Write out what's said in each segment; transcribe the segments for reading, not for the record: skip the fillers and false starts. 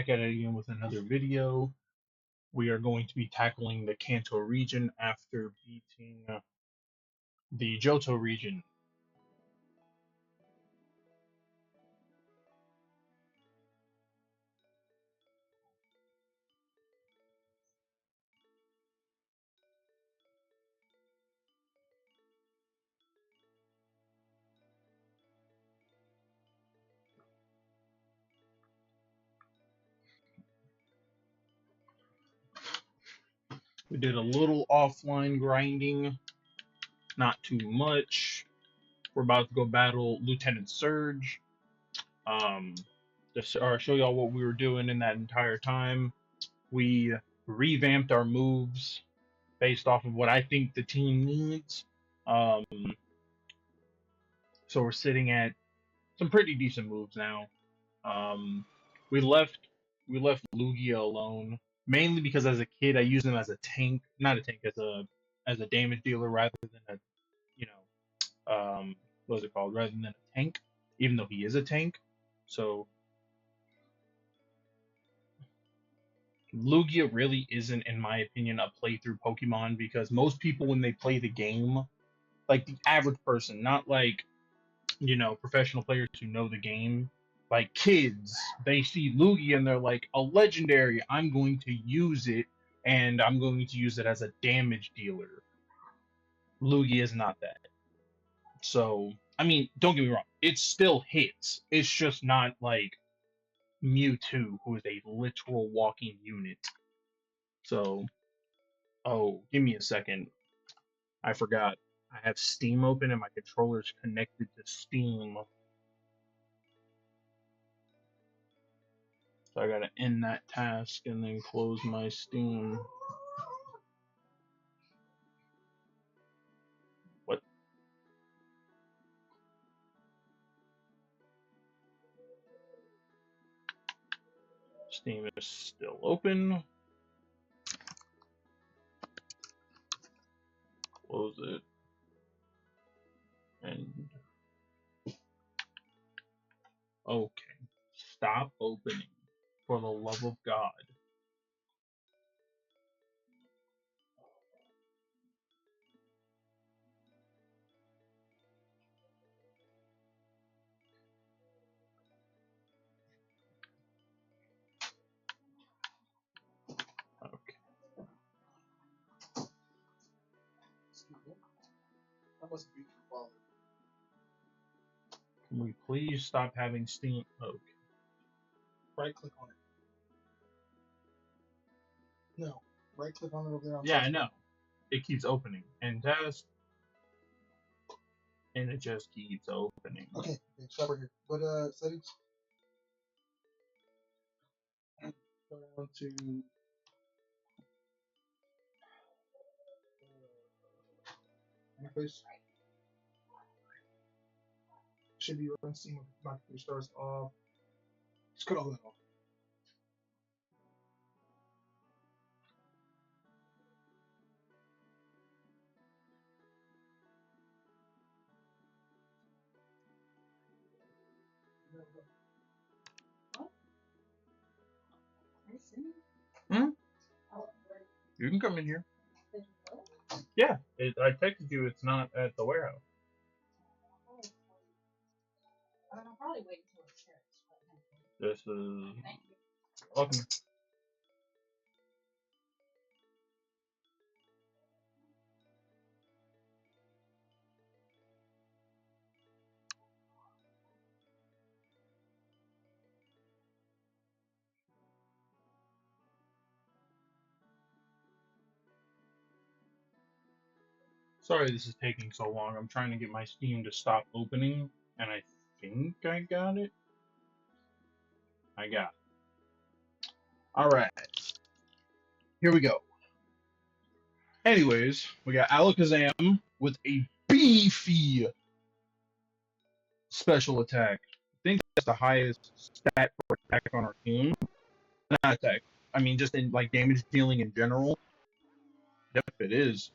back at it again with another video. We are going to be tackling the Kanto region after beating the Johto region. We did a little offline grinding, not too much. We're about to go battle Lieutenant Surge. Just show y'all what we were doing in that entire time. We revamped our moves based off of what I think the team needs. So we're sitting at some pretty decent moves now. We left Lugia alone mainly because as a kid I used him as a tank, not a tank, as a damage dealer rather than a what is it called, rather than a tank, even though he is a tank. So Lugia really isn't, in my opinion, a playthrough Pokemon because most people when they play the game, like the average person, not like professional players who know the game, like kids, they see Lugia and they're like, a legendary, I'm going to use it, and I'm going to use it as a damage dealer. Lugia is not that. So, I mean, don't get me wrong, it still hits. It's just not like Mewtwo, who is a literal walking unit. So, oh, give me a second. I forgot. I have Steam open and my controller's connected to Steam. So I gotta end that task and then close my Steam. What? Steam is still open. Close it. And okay. Stop opening. For the love of God. Okay. That must be quality. Can we please stop having Steam? Okay. Right click on it. No. Right click on it over there on Yeah, I know. It keeps opening. And test. And it just keeps opening. Okay, stop right here. What settings? Go down to interface. Should be run Steam when my computer starts off. Just cut all that off. What? Are you serious? Hmm? Oh, You can come in here. did you what? Yeah, I texted you. It's not at the warehouse. Oh, I mean, I'll probably wait until it checks. This is Thank you. welcome. Sorry this is taking so long. I'm trying to get my Steam to stop opening, and I think I got it. I got it. Alright. Here we go. Anyways, we got Alakazam with a beefy special attack. I think that's the highest stat for attack on our team. Not attack. I mean, just in like damage dealing in general. Yep, it is.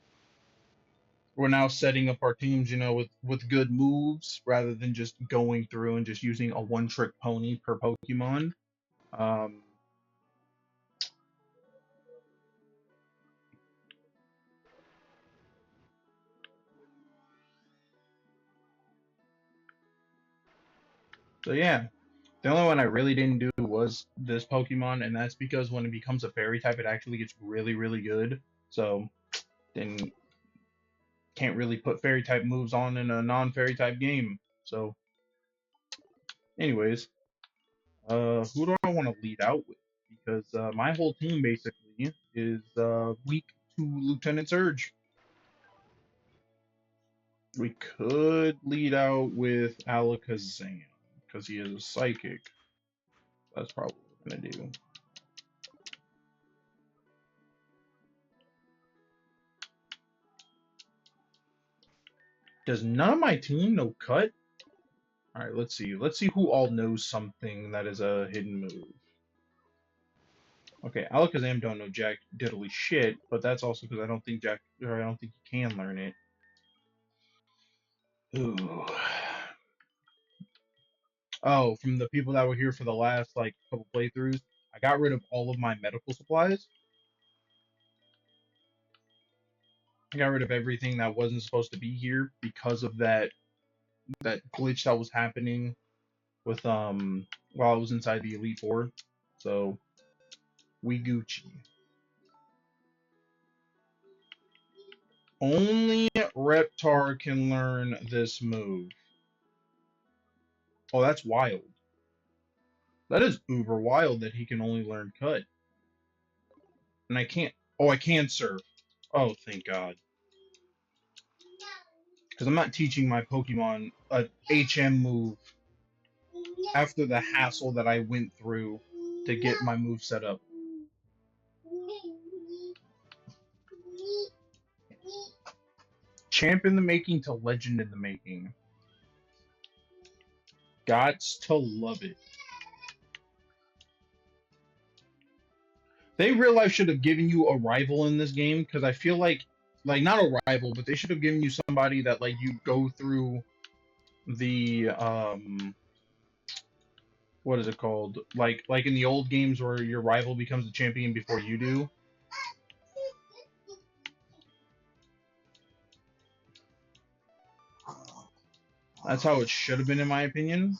We're now setting up our teams, with good moves rather than just going through and just using a one-trick pony per Pokemon. So yeah, the only one I really didn't do was this Pokemon, and that's because when it becomes a fairy type, it actually gets really, really good. So then can't really put fairy type moves on in a non-fairy type game. So, anyways, who do I want to lead out with? Because my whole team basically is weak to Lieutenant Surge. We could lead out with Alakazam because he is a psychic. That's probably what we're gonna do. Does none of my team know Cut? All right, let's see. Let's see who all knows something that is a hidden move. Okay, Alakazam don't know Jack diddly shit, but that's also because I don't think I don't think he can learn it. Ooh. Oh, from the people that were here for the last like couple playthroughs, I got rid of all of my medical supplies. I got rid of everything that wasn't supposed to be here because of that glitch that was happening with while I was inside the Elite Four. So we Gucci. Only Reptar can learn this move. Oh, that's wild. That is uber wild that he can only learn Cut. And I can't. Oh, I can Surf. Oh, thank God. Because I'm not teaching my Pokemon a HM move after the hassle that I went through to get my move set up. Champ in the making to legend in the making. Gots to love it. They real life should have given you a rival in this game because I feel like not a rival, but they should have given you somebody that like you go through the what is it called? Like in the old games where your rival becomes the champion before you do. That's how it should have been, in my opinion.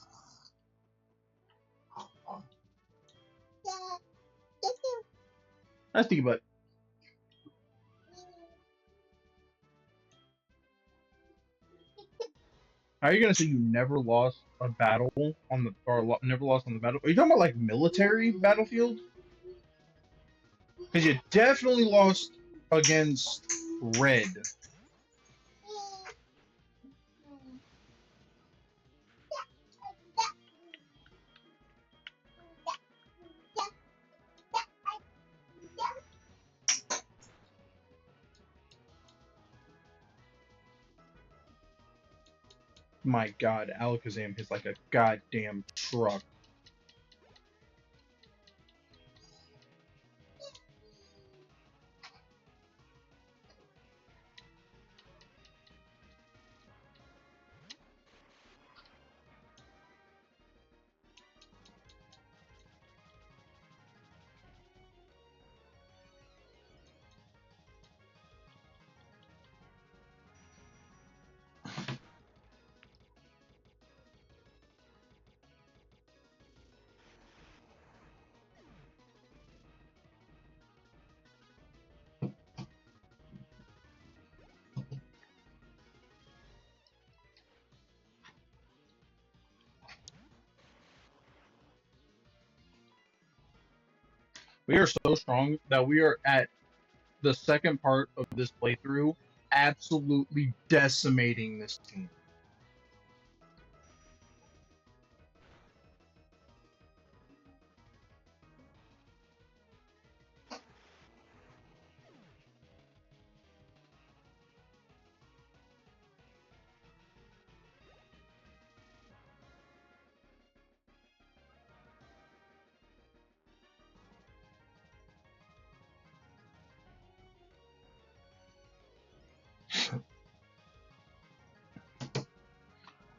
I think about. How are you gonna say you never lost a battle on the never lost on the battle? Are you talking about like military battlefield? Because you definitely lost against Red. My God, Alakazam is like a goddamn truck. We are so strong that we are at the second part of this playthrough, absolutely decimating this team.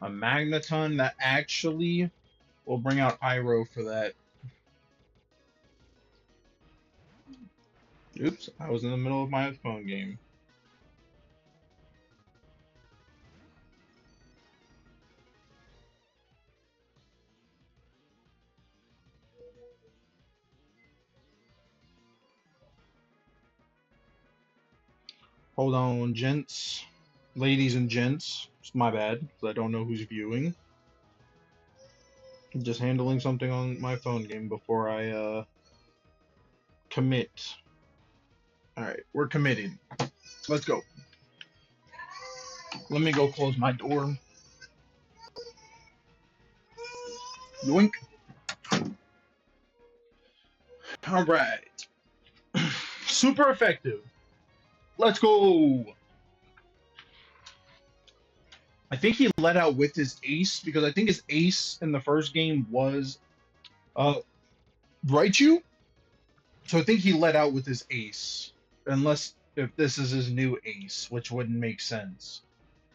A Magneton that actually will bring out Iroh for that. Oops, I was in the middle of my phone game. Hold on, gents. Ladies and gents. It's my bad, because I don't know who's viewing. I'm just handling something on my phone game before I commit. Alright, we're committed. Let's go. Let me go close my door. Yoink. Alright. Super effective. Let's go. I think he let out with his ace, because I think his ace in the first game was Raichu. So I think he let out with his ace. Unless if this is his new ace, which wouldn't make sense.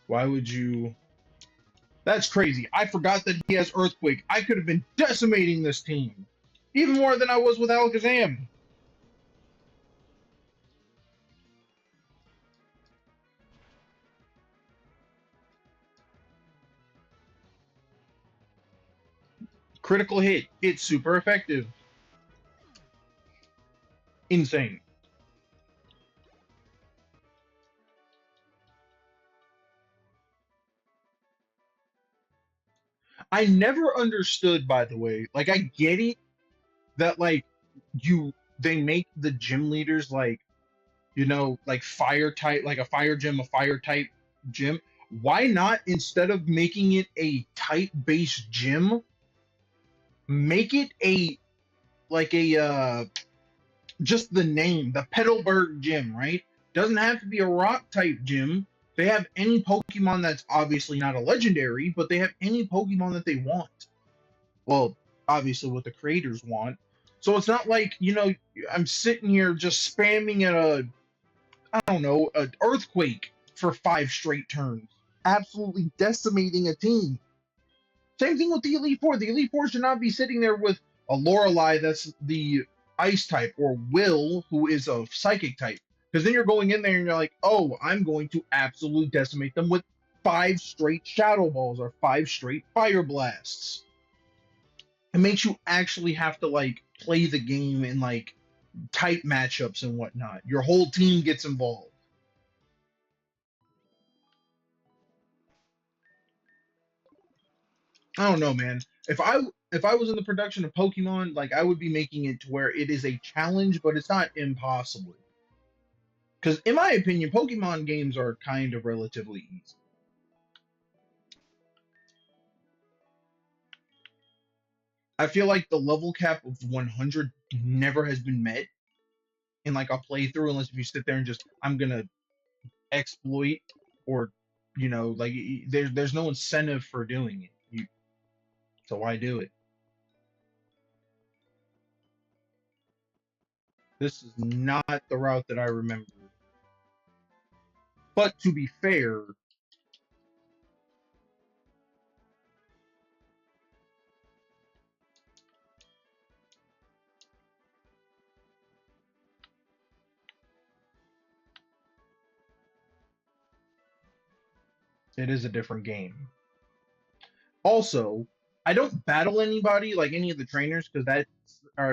Why would you? That's crazy. I forgot that he has Earthquake. I could have been decimating this team. Even more than I was with Alakazam. Critical hit. It's super effective. Insane. I never understood, by the way. Like, I get it that, like, they make the gym leaders, like, like fire type, like a fire type gym. Why not, instead of making it a type based gym, make it like a just the name, the Petalburg gym, right? Doesn't have to be a rock type gym. They have any Pokemon that's obviously not a legendary, but they have any Pokemon that they want. Well, obviously what the creators want. So it's not like, I'm sitting here just spamming at I don't know, an earthquake for 5 straight turns. Absolutely decimating a team. Same thing with the Elite Four. The Elite Four should not be sitting there with a Lorelei that's the ice type, or Will, who is a psychic type. Because then you're going in there and you're like, oh, I'm going to absolutely decimate them with 5 straight Shadow Balls or 5 straight Fire Blasts. It makes you actually have to, like, play the game in, like, type matchups and whatnot. Your whole team gets involved. I don't know, man. If I was in the production of Pokemon, like, I would be making it to where it is a challenge, but it's not impossible. Because in my opinion, Pokemon games are kind of relatively easy. I feel like the level cap of 100 never has been met in, like, a playthrough, unless if you sit there and just, I'm gonna exploit, or like, there's no incentive for doing it. So why do it? This is not the route that I remember. But to be fair, it is a different game. Also, I don't battle anybody, like any of the trainers, because that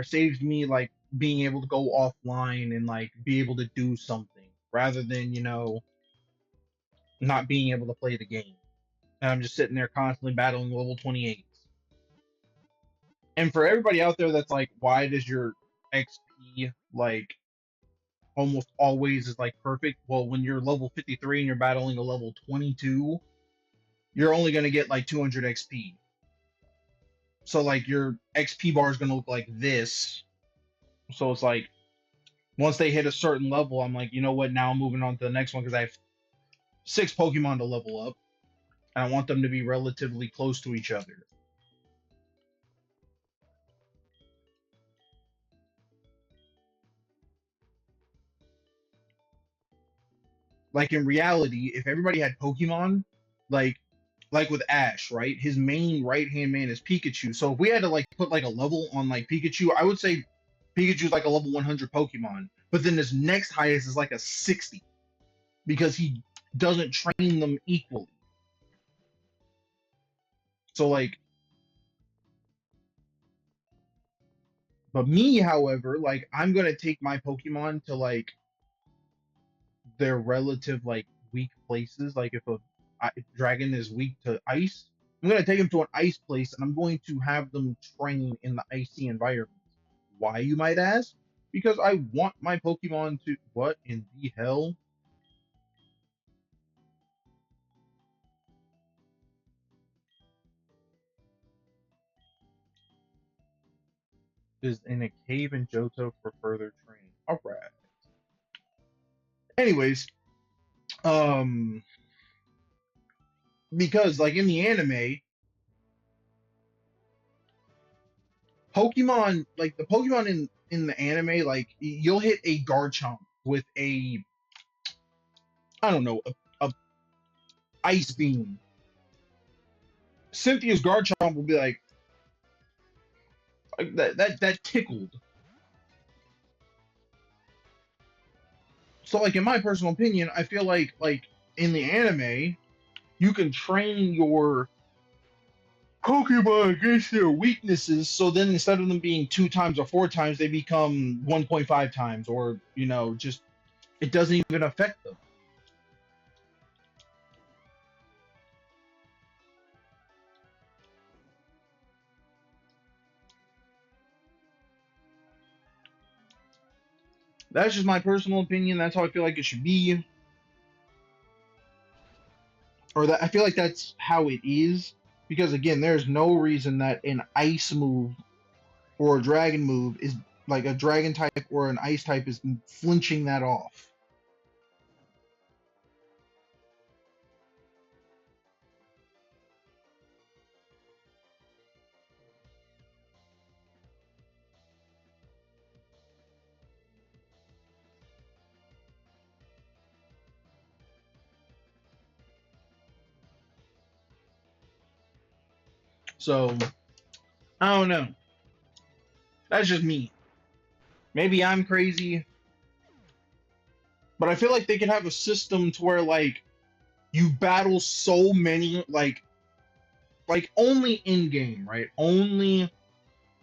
saves me, like, being able to go offline and, like, be able to do something rather than not being able to play the game. And I'm just sitting there constantly battling level 28s. And for everybody out there that's like, why does your XP, like, almost always is, like, perfect? Well, when you're level 53 and you're battling a level 22, you're only going to get like 200 XP. So, like, your XP bar is going to look like this. So it's like, once they hit a certain level, I'm like, you know what? Now I'm moving on to the next one, because I have 6 Pokemon to level up, and I want them to be relatively close to each other. Like, in reality, if everybody had Pokemon, like with Ash, right? His main right hand man is Pikachu. So if we had to, like, put like a level on, like, Pikachu, I would say Pikachu's like a level 100 Pokemon. But then his next highest is like a 60, because he doesn't train them equally. So, like, but me, however, like, I'm gonna take my Pokemon to, like, their relative like weak places. Like if a dragon is weak to ice, I'm gonna take them to an ice place and I'm going to have them train in the icy environment. Why, you might ask? Because I want my Pokemon to. What in the hell is in a cave in Johto for further training? Alright. Anyways, um, because like in the anime, Pokemon, like the Pokemon in the anime, like you'll hit a Garchomp with a, I don't know, a ice beam. Cynthia's Garchomp will be like that tickled. So like in my personal opinion, I feel like in the anime, you can train your Pokemon against their weaknesses, so then instead of them being 2 times or 4 times, they become 1.5 times, or just it doesn't even affect them. That's just my personal opinion. That's how I feel like it should be, or that I feel like that's how it is. Because again, there's no reason that an ice move or a dragon move is like a dragon type or an ice type is flinching that off. So I don't know. That's just me. Maybe I'm crazy, but I feel like they could have a system to where like you battle so many like only in game, right? Only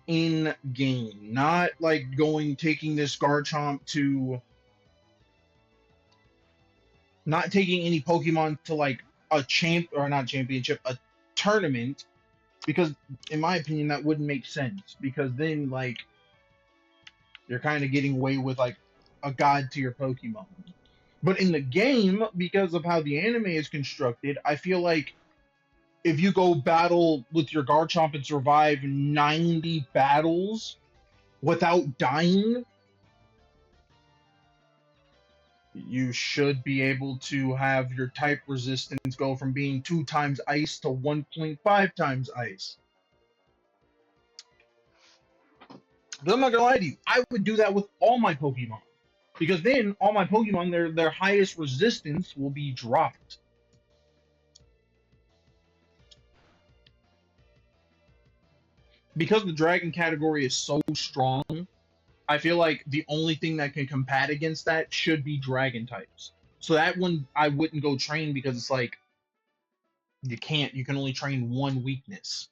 in game, not like taking this Garchomp to, not taking any Pokemon to like a champ or not championship, a tournament, because in my opinion that wouldn't make sense, because then like you're kind of getting away with like a god to your Pokemon. But in the game, because of how the anime is constructed, I feel like if you go battle with your Garchomp and survive 90 battles without dying, you should be able to have your type resistance go from being 2 times ice to 1.5 times ice. But I'm not gonna lie to you, I would do that with all my Pokemon. Because then all my Pokemon, their highest resistance will be dropped. Because the dragon category is so strong, I feel like the only thing that can combat against that should be dragon types. So that one I wouldn't go train, because it's like you can only train one weakness.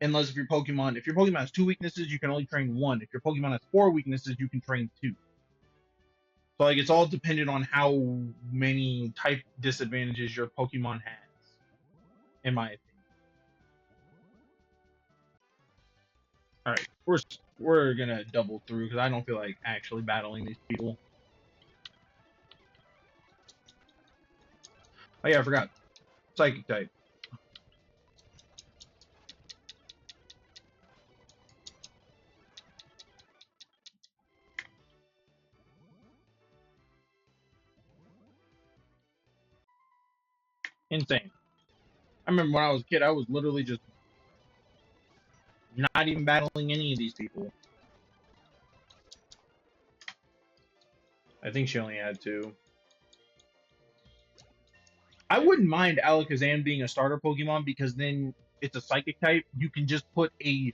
Unless if your Pokemon has 2 weaknesses, you can only train one. If your Pokemon has 4 weaknesses, you can train 2. So like it's all dependent on how many type disadvantages your Pokemon has, in my opinion. Alright, we're gonna double through because I don't feel like actually battling these people. Oh yeah, I forgot. Psychic type. Insane. I remember when I was a kid, I was literally just not even battling any of these people. I think she only had 2. I wouldn't mind Alakazam being a starter Pokemon, because then it's a psychic type. You can just put the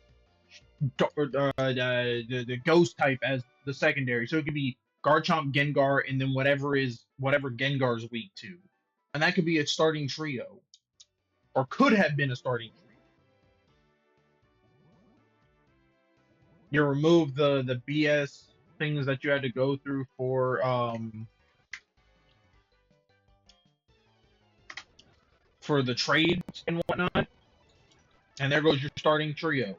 ghost type as the secondary. So it could be Garchomp, Gengar, and then whatever Gengar's weak to. And that could be a starting trio. Or could have been a starting trio. You remove the BS things that you had to go through for for the trades and whatnot. And there goes your starting trio.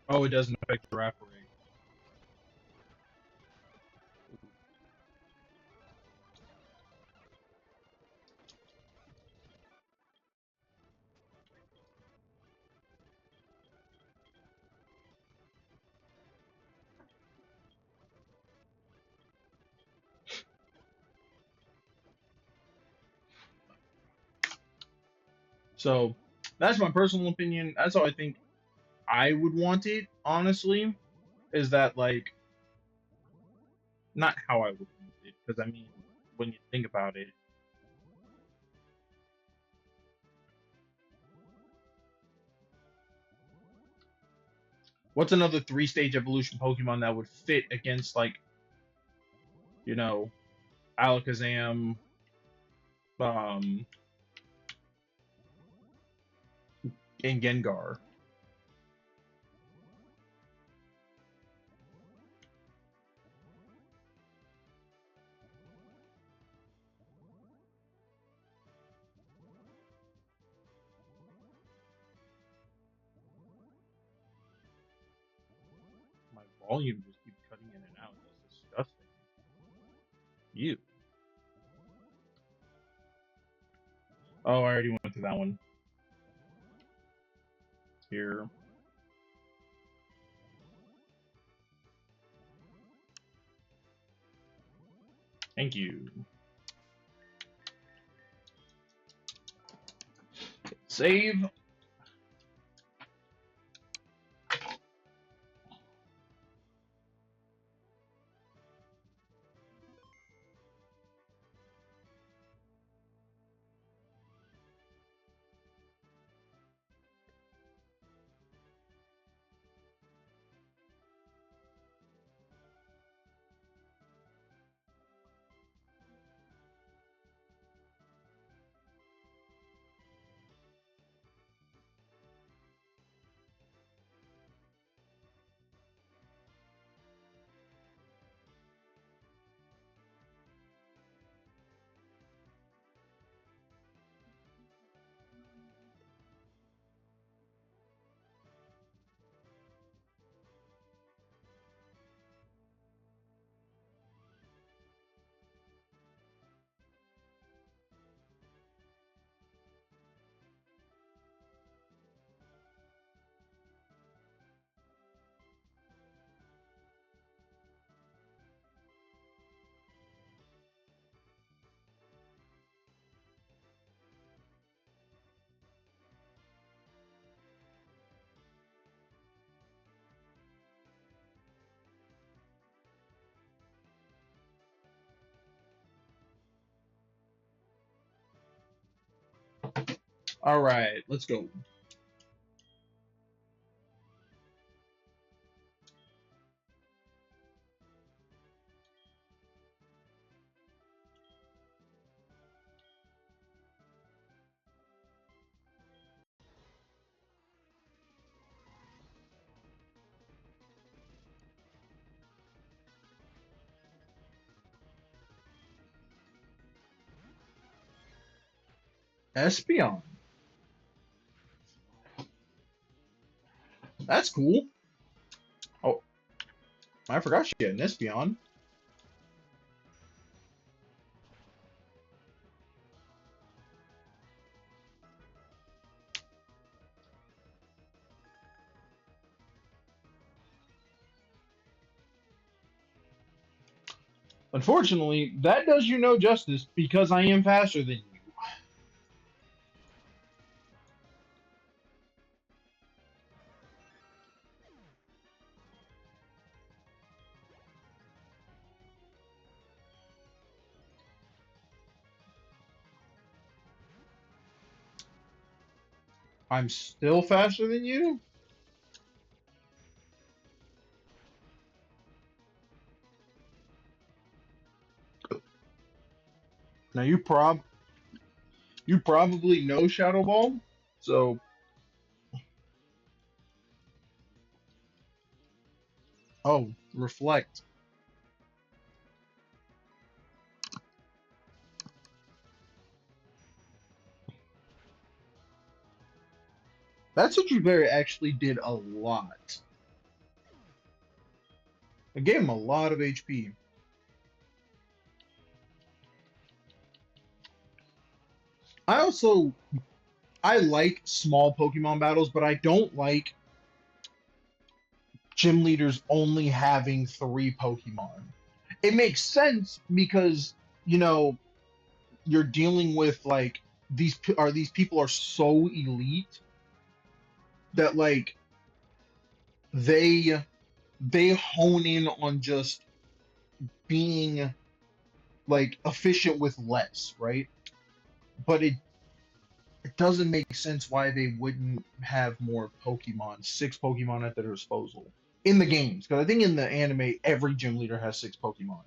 Oh, it doesn't affect the wrap rate. So that's my personal opinion. That's how I think I would want it, honestly. Is that like not how I would want it? Because I mean, when you think about it, what's another three-stage evolution Pokemon that would fit against like, you know, Alakazam, um, and Gengar? My volume just keeps cutting in and out. That's disgusting. You. Oh, I already went to that one. Here. Thank you. Save. All right, let's go. Espeon. That's cool. Oh, I forgot she had an Espeon. Unfortunately, that does you no justice because I am faster than you. I'm still faster than you? Now you probably know Shadow Ball, so oh, reflect. That Citrus Berry actually did a lot. It gave him a lot of HP. I like small Pokemon battles, but I don't like gym leaders only having 3 Pokemon. It makes sense because, you know, you're dealing with like these people are so elite that like they they hone in on just being like efficient with less, right? But it doesn't make sense why they wouldn't have more Pokemon, 6 Pokemon at their disposal in the games. Because I think in the anime, every gym leader has 6 Pokemon.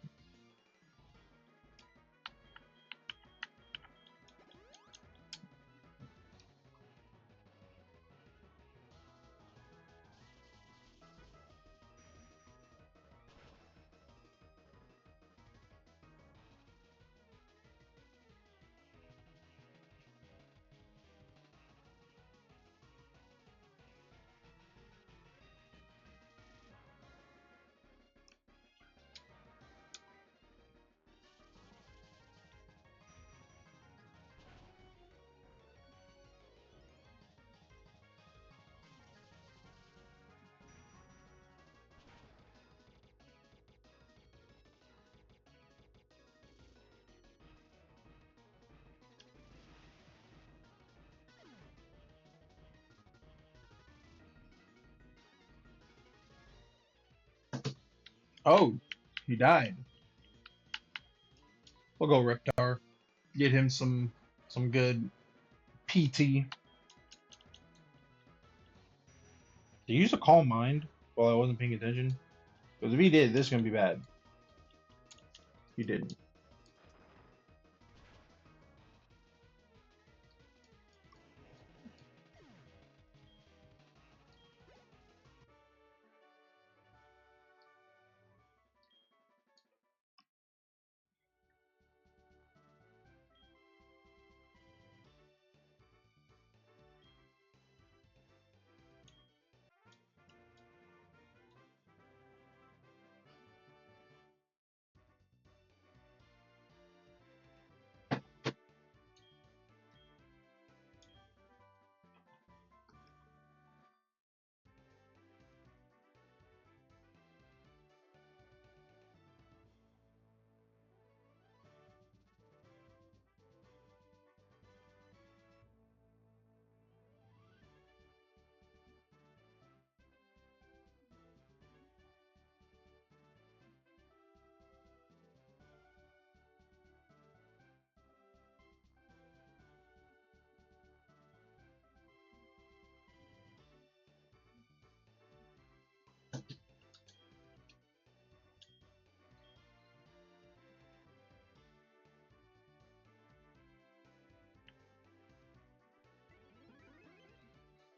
Oh, he died. We'll go Reptar. Get him some good PT. Did he use a Calm Mind while I wasn't paying attention? Because if he did, this is gonna be bad. He didn't.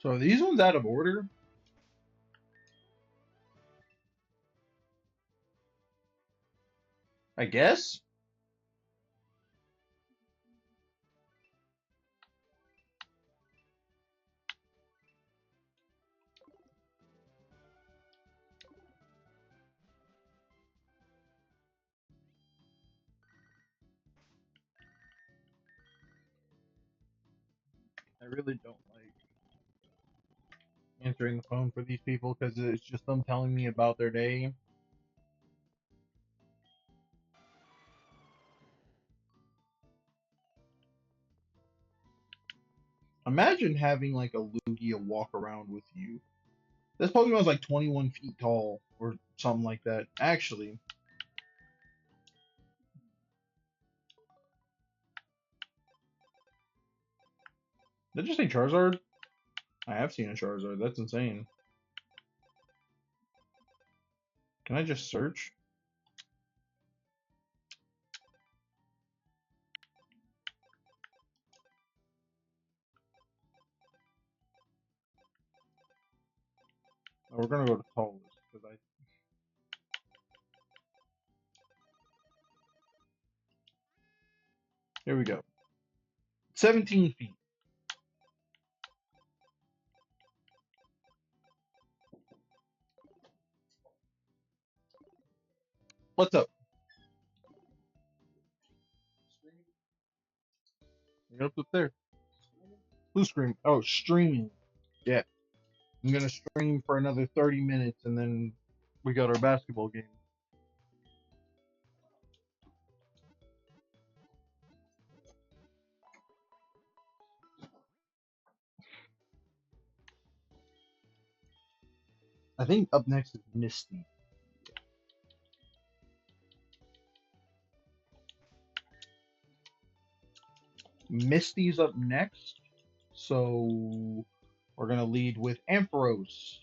So are these ones out of order? I guess. I really don't like answering the phone for these people because it's just them telling me about their day. Imagine having like a Lugia walk around with you. This Pokemon's like 21 feet tall or something like that. Actually, did I just say Charizard? I have seen a Charizard. That's insane. Can I just search? Oh, we're gonna go to tallest because I. Here we go. 17 feet. What's up? You're up there. Who's streaming? Oh, streaming. Yeah. I'm gonna stream for another 30 minutes and then we got our basketball game. I think up next is Misty. Misty's up next. So we're gonna lead with Ampharos.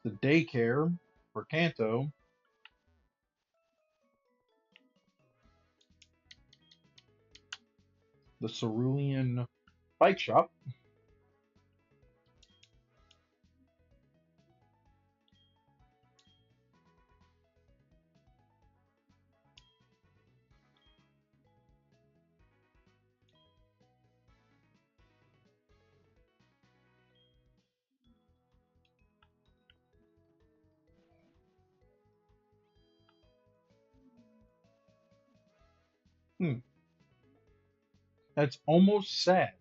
The daycare for Kanto. The Cerulean bike shop. That's almost sad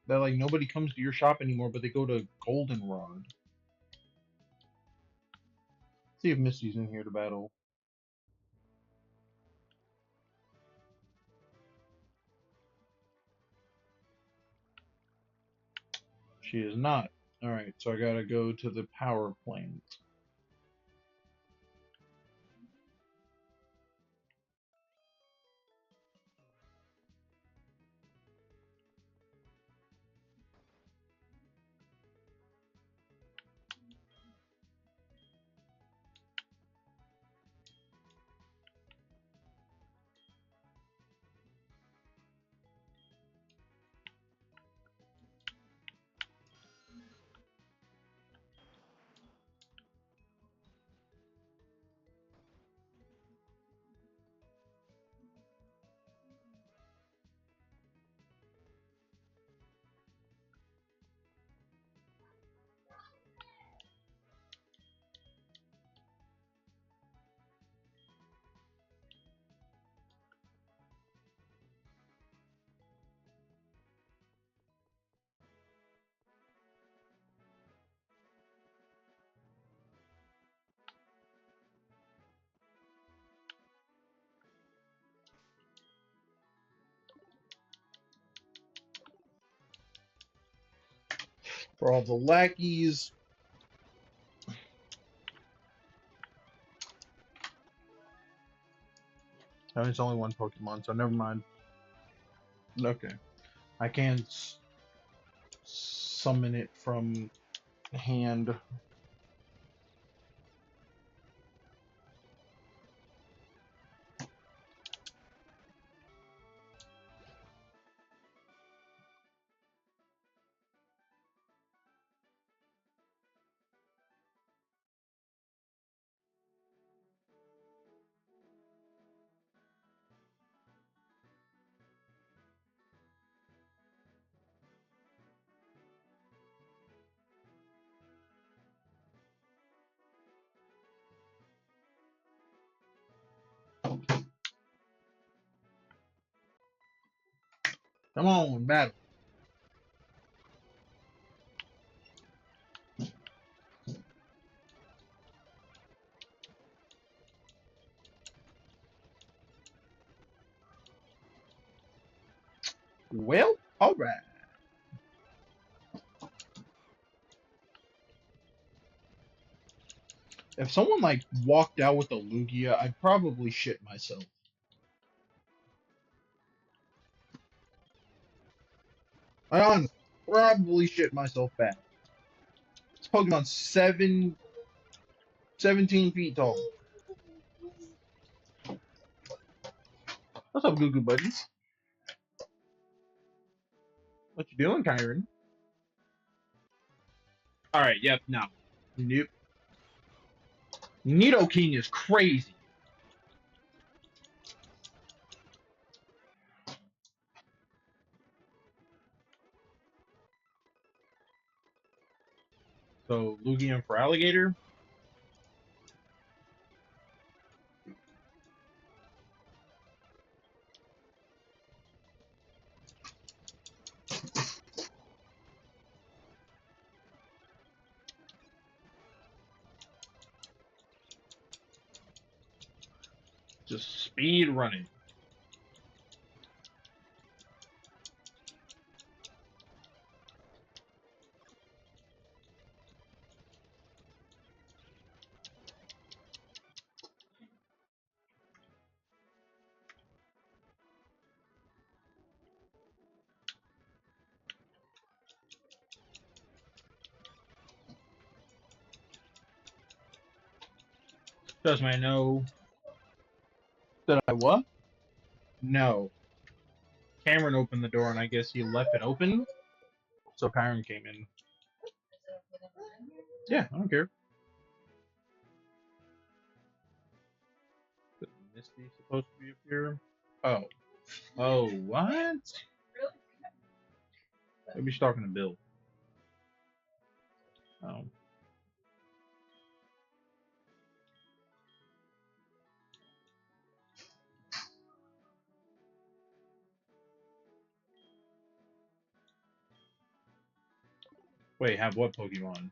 that like nobody comes to your shop anymore, but they go to Goldenrod. See if Misty's in here to battle. She is not. Alright, so I gotta go to the power plant. For all the lackeys. Oh, it's only one Pokemon, so never mind. Okay. I can't summon it from hand. Come on, battle. Well, alright. If someone like walked out with a Lugia, I'd probably shit myself. I honestly probably shit myself bad. This Pokemon's 17 feet tall. What's up, Goo Goo buddies? What you doing, Kyron? Alright, yep, no. Nope. Nidoking is crazy. So, Lugia for alligator? Just speed running. Trust me, I know. Did I what? No. Cameron opened the door and I guess he left it open. So Kyron came in. Yeah, I don't care. Is Misty supposed to be up here? Oh. Oh, what? Maybe she's talking to Bill. Oh. Wait, have what Pokemon?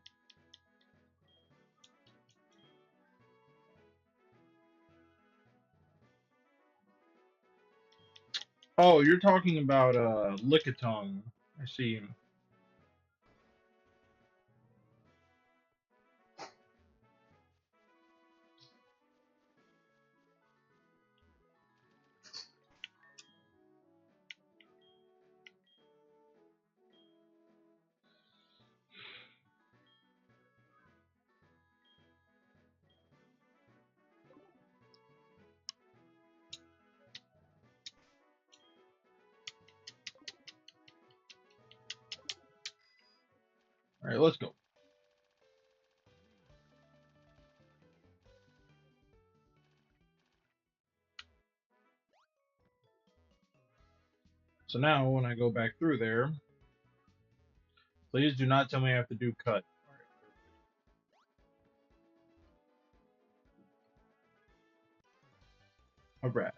Oh, you're talking about Lickitung. I see him. Alright, let's go. So now when I go back through there, please do not tell me I have to do cut. Alright.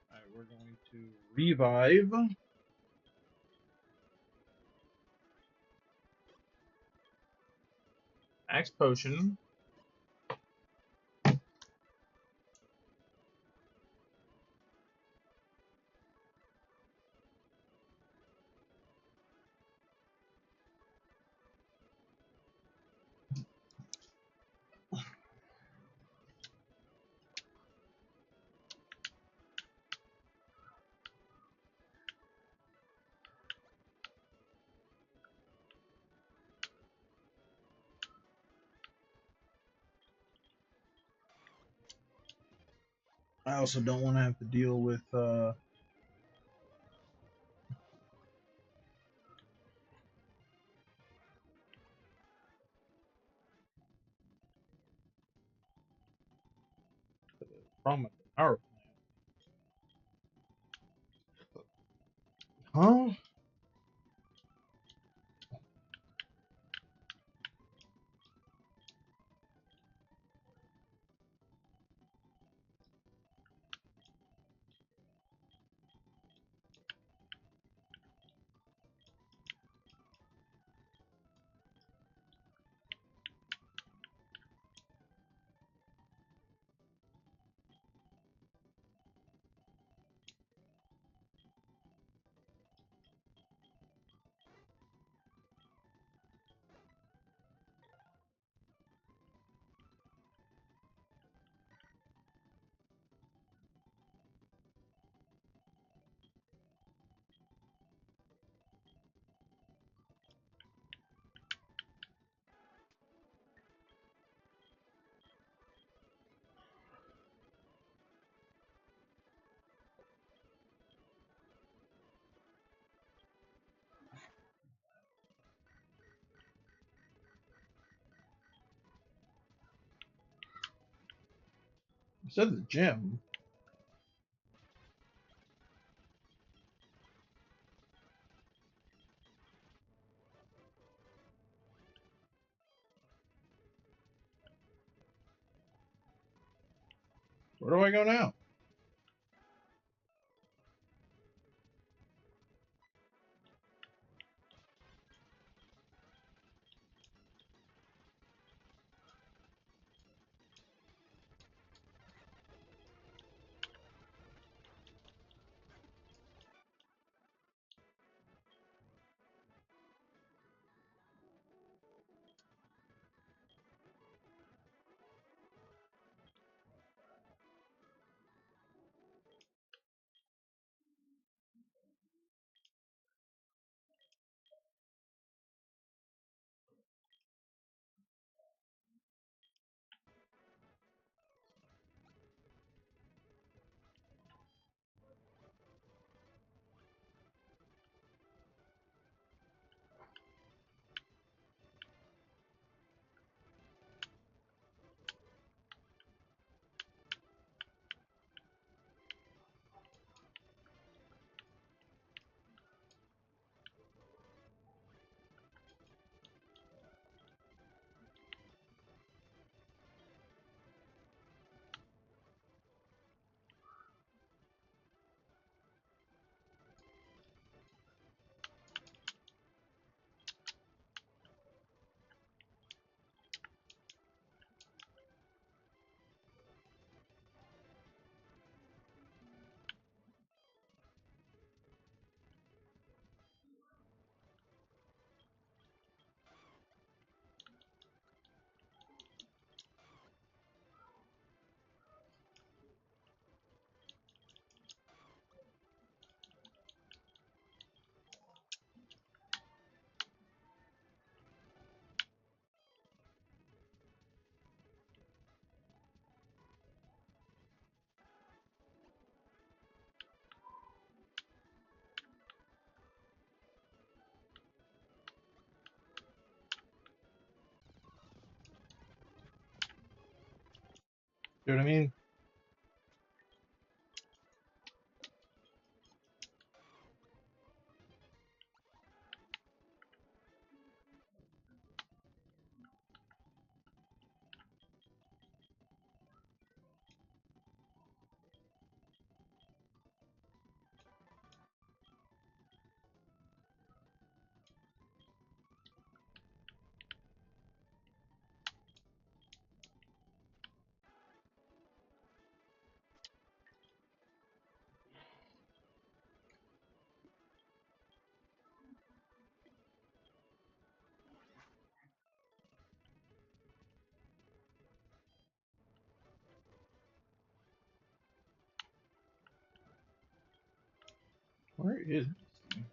Alright, we're going to revive. Max potion. I also don't want to have to deal with from the power plant. Huh? You said the gym. Where do I go now? You know what I mean? Where is this thing?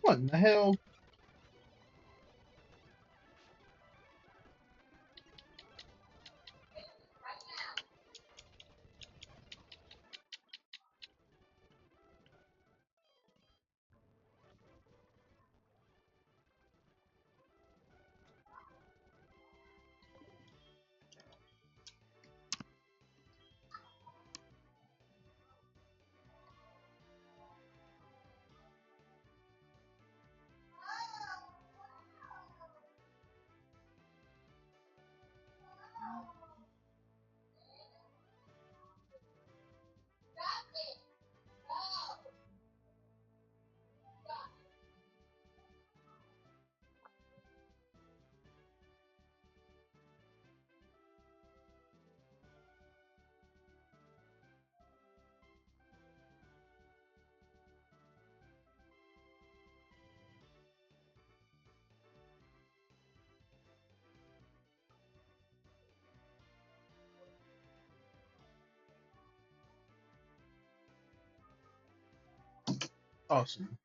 What in the hell? Awesome.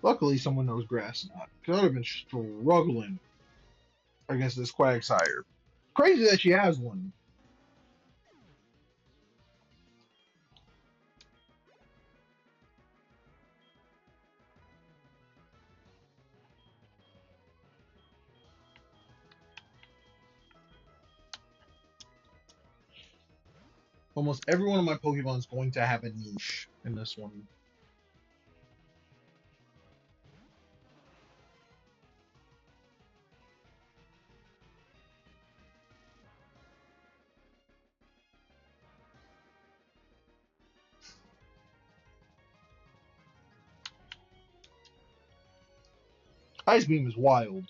Luckily, someone knows grass knot, because I'd have been struggling against this Quagsire. Crazy that she has one. Almost every one of my Pokemon is going to have a niche in this one. Ice Beam is wild.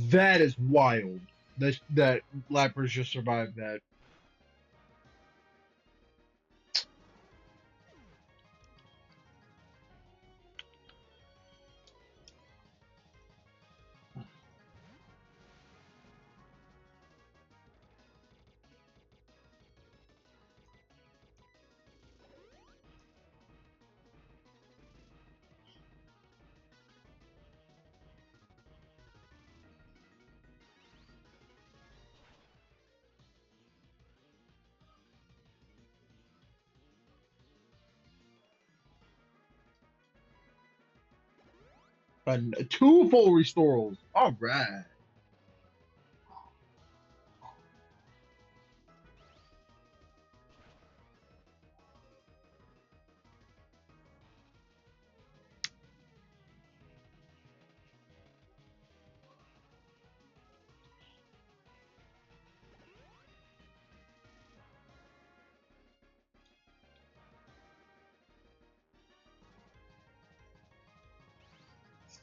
That is wild. That Lapras just survived that. And two full restorals. All right.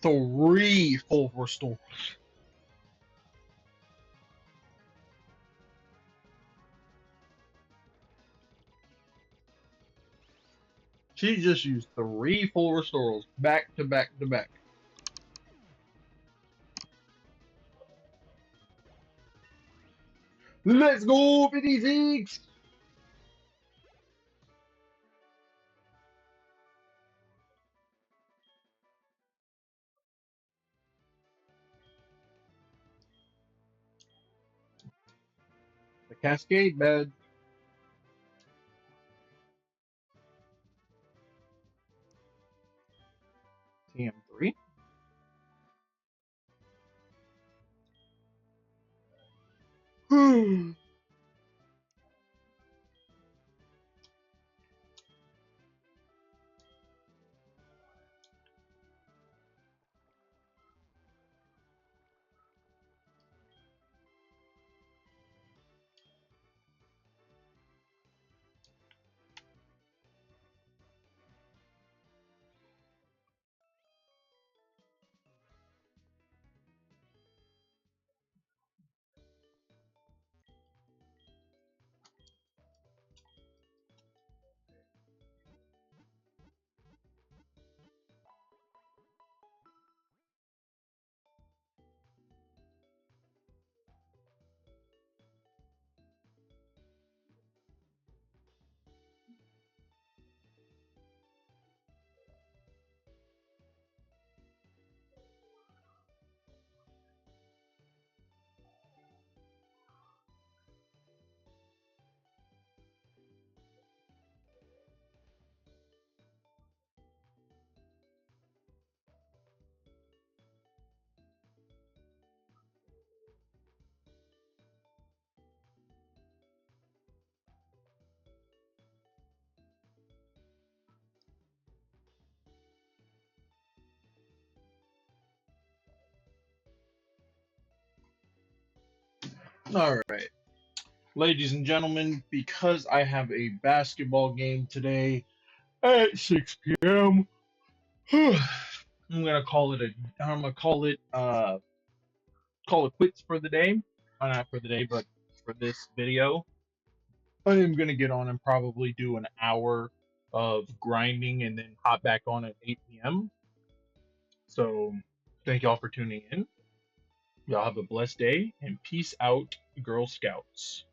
Three full restores. She just used three full restorals back to back to back. Let's go, 56! The Cascade bed. TM3. All right, ladies and gentlemen, because I have a basketball game today at 6 p.m. I'm gonna call it quits for the day. Not for the day, but for this video. I am gonna get on and probably do an hour of grinding and then hop back on at 8 p.m. So thank y'all for tuning in. Y'all have a blessed day and peace out, Girl Scouts.